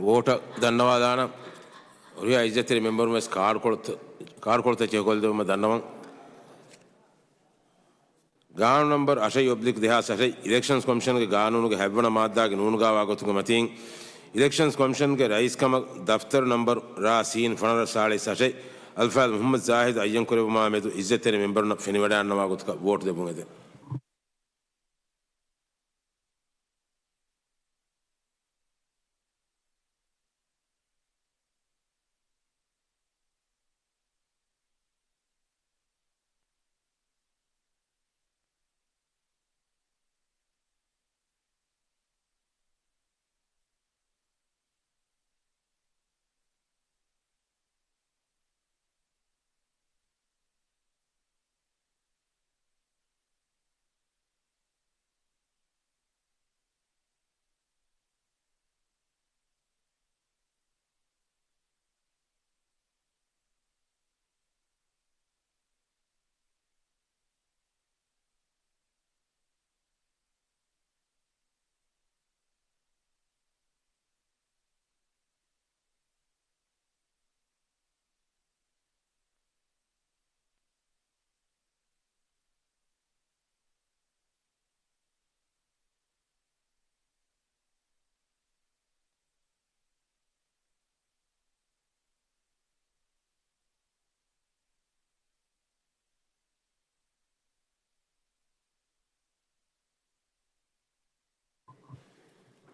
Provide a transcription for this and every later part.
वोट धन्यवादान और इज्जत मेंबर में कार्ड ಕೊಡ್ತೆ ಚೆಗೊಲ್ದು ಧನ್ಯವಾದ गाँव नंबर अशय ऑब्लिक देहास अशय इलेक्शंस कमीशन के कानून के हेवन मादा के नून गाँव आगो तुम मतीं इलेक्शंस कमीशन के रईस कम दफ्तर नंबर रासीन फनर साले अशय अल्फाज मोहम्मद जाहिद अय्यम करे में तो इज्जत तेरे मेंबर न फिनिवड़ा अन्नवागो तुका वोट दे बुंगे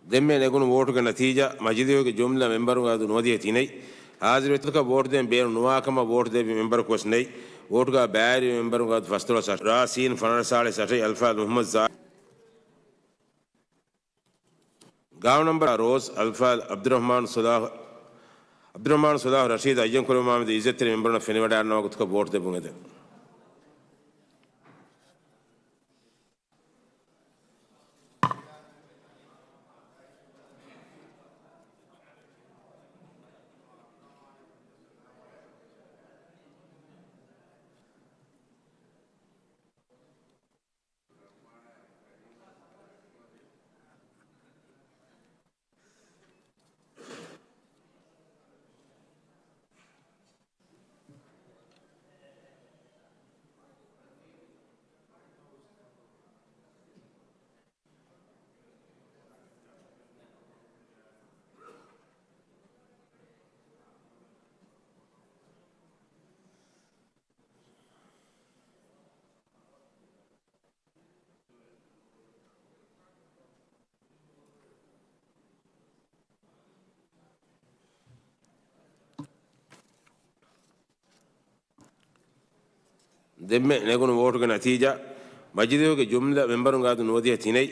दम्मे नेगुन वोट का नतीजा मस्जिदों के जुमला मेंबरों का तो नोदिया थी नहीं हाजिर का वोट दें बेर नुआकमा वोट दे मेंबर को नहीं वोट का बैर मेंबरों का फस्तों रासीन फनर साले सटे अल्फाज मोहम्मद जा गाँव नंबर रोज अल्फाज अब्दुलरहमान सुदाह रशीद अय्यम कुरमा में इज्जत मेंबर ने फिनिवड़ा अन्नवागो तुका वोट दे बुंगे दम्मे नेगुन वोट का नतीजा मस्जिदों के जुमला मेंबरों का तो नोदिया थी नहीं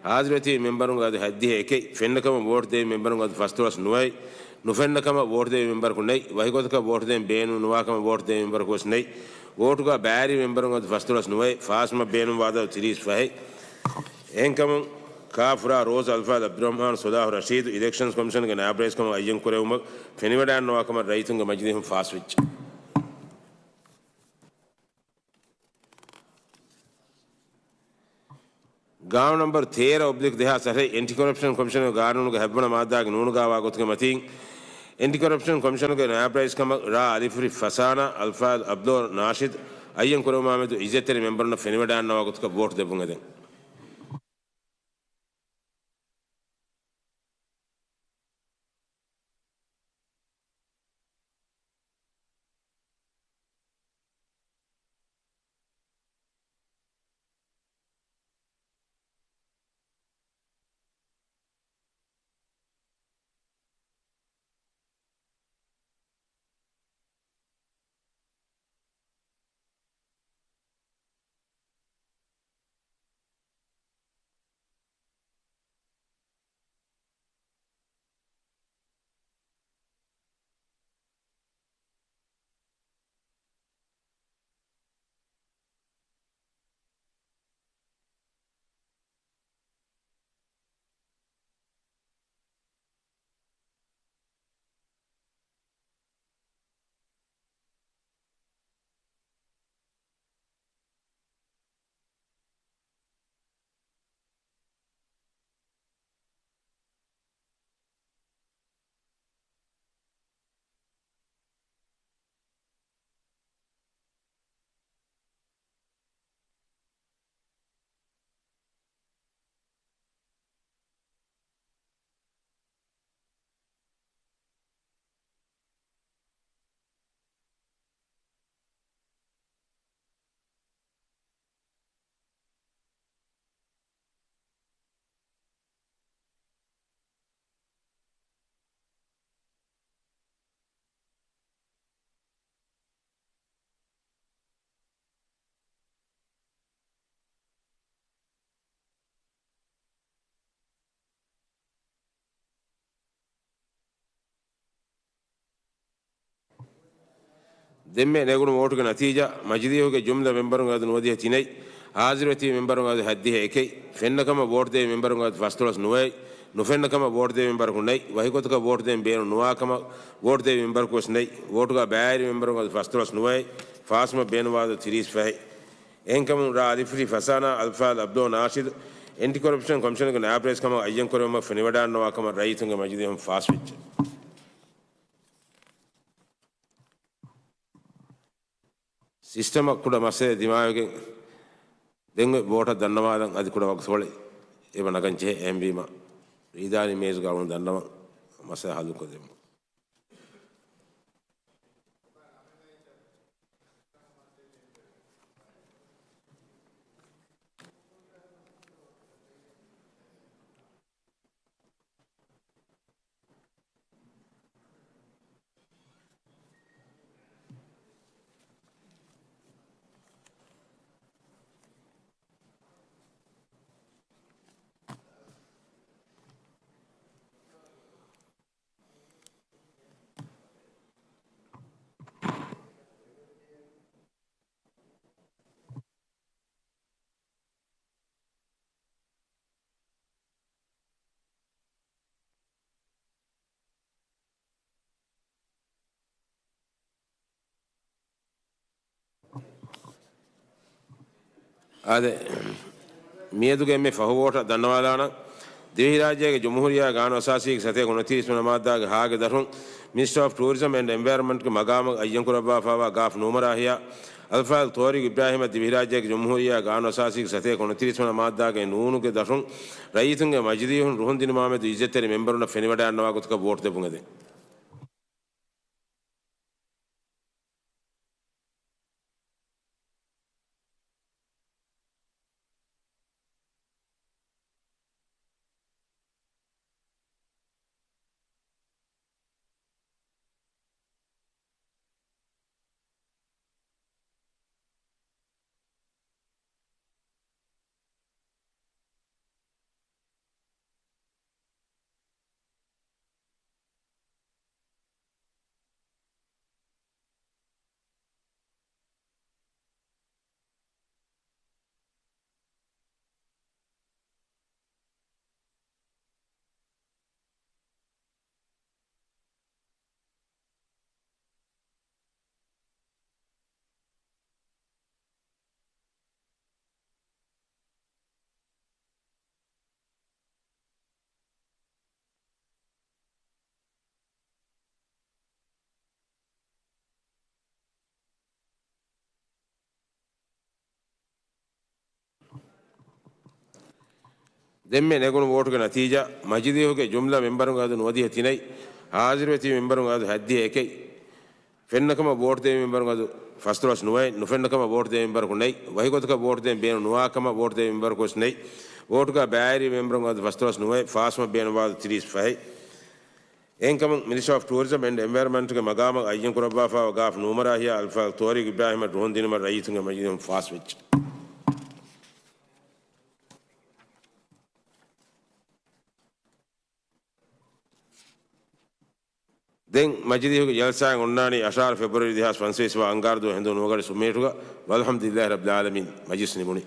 हाजिर मेंबरों का तो हद्दी है कि फेन्नकम वोट दे मेंबरों का तो फस्तोस नुआई नुफेन्नकम वोट दे मेंबर को नहीं वही को का वोट दे बेनु नुआकम वोट दे मेंबर को नहीं वोट का बैरी मेंबरों का तो फस्तोस नुआई फास में बेनु वादा तिरीस फहे एंकम काफरा रोज अल्फाज अब्दुलरहमान सुदाह रशीद इलेक्शंस कमीशन के नायब रईस कम अय्यम करे फेनिवड़ा नुआकम रईतुंग मस्जिद हम फास विच गाँव नंबर 13 ऑब्लिक देहा सरे एंटी करप्शन कमीशन के कानून के हेवन मादा के नून गाँव आगो तुके मतीं एंटी करप्शन कमीशन के नायब रईस कम रा अलिफरी फसाना अल्फाज अब्दुल नाशिद अय्यम कुरमा में तो इज्जत तेरे मेंबर ने फिनिवड़ा अन्नवागो तुका वोट दे बुंगे ದೆಮ್ಮೆ ನೆಗುಣು ವೋಟುಗೆ ನತೀಜ ಮಜಿದಿಯುಗೆ ಜುಮ್ಲ ಮೆಂಬರುಗಾದ ನೋದಿಯ ತಿನೈ ಹಾಜಿರತಿ ಮೆಂಬರುಗಾದ ಹದ್ದಿಯ ಏಕೈ ಫೆನ್ನಕಮ ವೋಟ್ ದೇ ಮೆಂಬರುಗಾದ ಫಸ್ತುಳಸ್ ನುವೈ ನುಫೆನ್ನಕಮ ವೋಟ್ ದೇ ಮೆಂಬರ್ ಕುಂಡೈ ವಹಿಕೊತಕ ವೋಟ್ ದೇ ಬೇನು ನುವಾಕಮ ವೋಟ್ ದೇ ಮೆಂಬರ್ ಕೋಸ್ನೈ ವೋಟುಗ ಬ್ಯಾರಿ ಮೆಂಬರುಗಾದ ಫಸ್ತುಳಸ್ ನುವೈ ಫಾಸ್ಮ ಬೇನುವಾದ ತಿರೀಸ್ ಫಹೈ ಎಂಕಮ ರಾ ಅಲಿಫ್ರಿ ಫಸಾನಾ ಅಲ್ಫಾಲ್ ಅಬ್ದೋ ನಾಶಿದ್ ಎಂಟಿ ಕರಪ್ಷನ್ ಕಮಿಷನ್ಗೆ ನ್ಯಾಪ್ರೇಸ್ ಕಮ ಅಯ್ಯಂ ಕೊರಮ ಫೆನಿವಡಾನ್ ನವಾಕಮ ರೈತುಂಗ ಮಜಿದಿಯಂ ಫಾಸ್ ವಿಚ್ ಸಿಸ್ಟಮ್ ಕೂಡ ಮಸೆ ದಿಮಾಗೆ ದೆಂಗ ವೋಟ ದನ್ನವಾದಂ ಅದು ಕೂಡ ವಕ್ಸೋಳೆ ಇವ ನಗಂಚೆ ಎಂಬಿಮ ಇದಾನಿ ಮೇಜುಗ ಅವನು ದನ್ನವ ಮಸೆ ಹಾಲುಕೋದೆವು ಅದೇ ಮಿಯದುಗೆ ಎಮ್ಮೆ ಫಹುವೋಟ ದನ್ನವಾದಾನ ದೇಹಿ ರಾಜ್ಯಗೆ ಜಮಹೂರಿಯಾ ಗಾನು ಅಸಾಸಿಗೆ ಸತೆ ಕೊನತೀಸ್ ನಮಾದಾಗ ಹಾಗೆ ದರುಂ ಮಿನಿಸ್ಟರ್ ಆಫ್ ಟೂರಿಸಂ ಆ್ಯಂಡ್ ಎನ್ವೈರನ್ಮೆಂಟ್ಗೆ ಮಗಾಮ ಅಯ್ಯಂಕುರಬ್ಬಾ ಫಾವಾ ಗಾಫ್ ನೂಮರಾಹಿಯಾ ಅಲ್ಫಾಲ್ ತೋರಿಗ್ ಇಬ್ರಾಹಿಮ ದೇಹಿ ರಾಜ್ಯಗೆ ಜಮಹೂರಿಯಾ ಗಾನು ಅಸಾಸಿಗೆ ಸತೆ ಕೊನತೀಸ್ ನಮಾದಾಗ ನೂನುಗೆ ದರುಂ ರೈತುಂಗೆ ಮಜಿದಿಹುನ್ ರುಹುನ್ ದಿನಮಾಮೆದು ಇಜ್ಜೆತ್ತರಿ ಮೆಂಬರುನ ಫೆನಿವಡ ಅನ್ನವಾಗುತ್ತಕ ವೋಟ್ ದೆಬುಂಗದೆ ದೆಮ್ಮೆ ನೆಗುಣು ವೋಟುಗೆ ನತೀಜ ಮಜಿದಿಯುಗೆ ಜುಮ್ಲಾ ಮೆಂಬರುಗಾದ ನೋದಿಯ ತಿನೈ ಹಾಜಿರತಿ ಮೆಂಬರುಗಾದ ಹದ್ದಿಯ ಏಕೈ ಫೆನ್ನಕಮ ವೋಟ್ ದೇ ಮೆಂಬರುಗಾದ ಫಸ್ತುಳಸ್ ನುವೈ ನುಫೆನ್ನಕಮ ವೋಟ್ ದೇ ಮೆಂಬರ್ ಕುಂಡೈ ವಹಿಗೊತಕ ವೋಟ್ ದೇ ಬೇನು ನುವಾಕಮ ವೋಟ್ ದೇ ಮೆಂಬರ್ ಕೋಸ್ನೈ ವೋಟುಗ ಬ್ಯಾರಿ ಮೆಂಬರುಗಾದ ಫಸ್ತುಳಸ್ ನುವೈ ಫಾಸ್ಮ ಬೇನುವಾದ ತಿರೀಸ್ ಫಹೈ ಎಂಕಮ ಮಿನಿಸ್ಟರ್ ಆಫ್ ಟೂರಿಸಂ ಆ್ಯಂಡ್ ಎನ್ವೈರನ್ಮೆಂಟ್ಗೆ ಮಗಾಮ ಅಯ್ಯಂಕುರಬ್ಬಾ ಫಾವಾ ಗಾಫ್ ನೂಮರಾಹಿಯಾ ಅಲ್ಫಾಲ್ ತೋರಿಗ್ ಇಬ್ರಾಹಿಮ ರುಹುನ್ ದಿನಮ ರೈತುಂಗೆ ಮಜಿದಿಯಂ ಫಾಸ್ ವಿಚ್ ದೆನ್ ಮಜಿದಿಯುಗೆ ಜಲ್ಸಾಂಗ್ ಉಣ್ಣಾಣಿ ಅಶಾರ್ ಫೆಬ್ರವರಿ 2025 ಅಂಗಾರ್ದು ಹೆಂದು ನೋಗಡೆ ಸುಮೇಟುಗ ವಲ್ಹಮ್ದುಲಿಲ್ಲಾಹಿ ರಬ್ಬಿಲ್ ಆಲಮೀನ್ ಮಜಿಸ್ ನಿಮುಣಿ